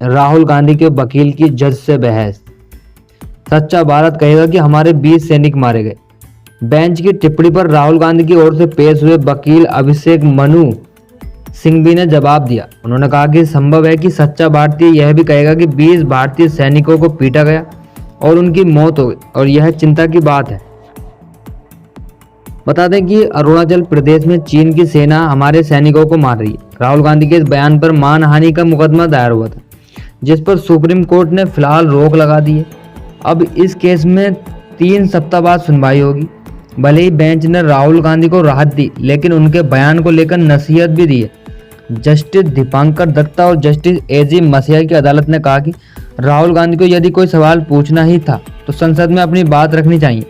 राहुल गांधी के वकील की जज से बहस। सच्चा भारत कहेगा कि हमारे 20 सैनिक मारे गए। बेंच की टिप्पणी पर राहुल गांधी की ओर से पेश हुए वकील अभिषेक मनु सिंघवी ने जवाब दिया। उन्होंने कहा कि संभव है कि सच्चा भारतीय यह भी कहेगा कि 20 भारतीय सैनिकों को पीटा गया और उनकी मौत हो गई और यह चिंता की बात है। बता दें कि अरुणाचल प्रदेश में चीन की सेना हमारे सैनिकों को मार रही है। राहुल गांधी के इस बयान पर मानहानि का मुकदमा दायर हुआ था, जिस पर सुप्रीम कोर्ट ने फिलहाल रोक लगा दी है। अब इस केस में 3 सप्ताह बाद सुनवाई होगी। भले ही बेंच ने राहुल गांधी को राहत दी, लेकिन उनके बयान को लेकर नसीहत भी दी है। जस्टिस दीपांकर दत्ता और जस्टिस एजी मसिया की अदालत ने कहा कि राहुल गांधी को यदि कोई सवाल पूछना ही था तो संसद में अपनी बात रखनी चाहिए,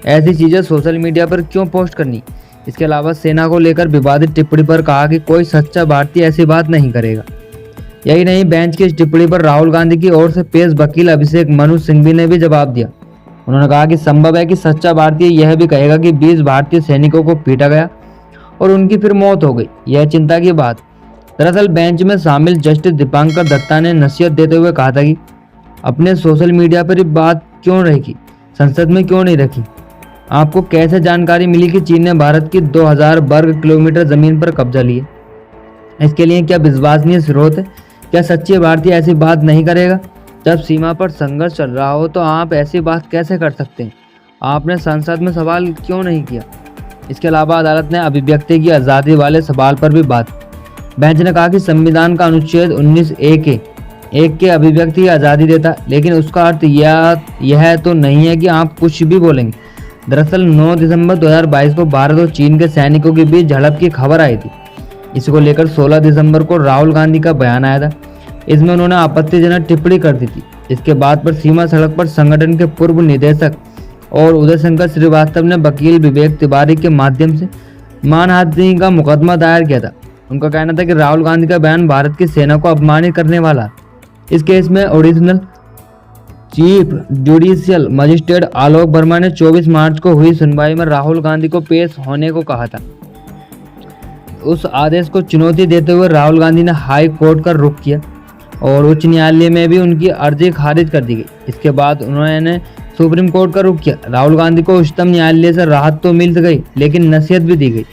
ऐसी चीज़ें सोशल मीडिया पर क्यों पोस्ट करनी। इसके अलावा सेना को लेकर विवादित टिप्पणी पर कहा कि कोई सच्चा भारतीय ऐसी बात नहीं करेगा। यही नहीं, बेंच की इस टिप्पणी पर राहुल गांधी की ओर से पेश वकील अभिषेक मनु सिंघवी ने भी जवाब दिया। उन्होंने कहा कि संभव है कि सच्चा भारतीय यह भी कहेगा कि 20 भारतीय सैनिकों को पीटा गया और उनकी फिर मौत हो गई। यह चिंता की बात। दरअसल बेंच में शामिल जस्टिस दीपांकर दत्ता ने नसीहत देते हुए कहा था कि अपने सोशल मीडिया पर ये बात क्यों रखी, संसद में क्यों नहीं रखी। आपको कैसे जानकारी मिली कि चीन ने भारत की 2000 वर्ग किलोमीटर जमीन पर कब्जा लिया? इसके लिए क्या विश्वसनीय स्रोत है? क्या सच्चे भारतीय ऐसी बात नहीं करेगा? जब सीमा पर संघर्ष चल रहा हो तो आप ऐसी बात कैसे कर सकते हैं? आपने संसद में सवाल क्यों नहीं किया? इसके अलावा अदालत ने अभिव्यक्ति की आज़ादी वाले सवाल पर भी बात। बेंच ने कहा कि संविधान का अनुच्छेद 19(1) के अभिव्यक्ति की आज़ादी देता, लेकिन उसका अर्थ यह तो नहीं है कि आप कुछ भी बोलेंगे। दरअसल 9 दिसंबर 2022 को भारत और चीन के सैनिकों के बीच झड़प की खबर आई थी। इसको लेकर 16 दिसंबर को राहुल गांधी का बयान आया था। इसमें उन्होंने आपत्तिजनक टिप्पणी कर दी थी। इसके बाद पर सीमा सड़क पर संगठन के पूर्व निदेशक और उदय शंकर श्रीवास्तव ने वकील विवेक तिवारी के माध्यम से मानहानि का मुकदमा दायर किया था। उनका कहना था कि राहुल गांधी का बयान भारत की सेना को अपमानित करने वाला। इस केस में ओरिजिनल चीफ जुडिशियल मजिस्ट्रेट आलोक वर्मा ने 24 मार्च को हुई सुनवाई में राहुल गांधी को पेश होने को कहा था। उस आदेश को चुनौती देते हुए राहुल गांधी ने हाई कोर्ट का रुख किया और उच्च न्यायालय में भी उनकी अर्जी खारिज कर दी गई। इसके बाद उन्होंने सुप्रीम कोर्ट का रुख किया। राहुल गांधी को उच्चतम न्यायालय से राहत तो मिल गई, लेकिन नसीहत भी दी गई।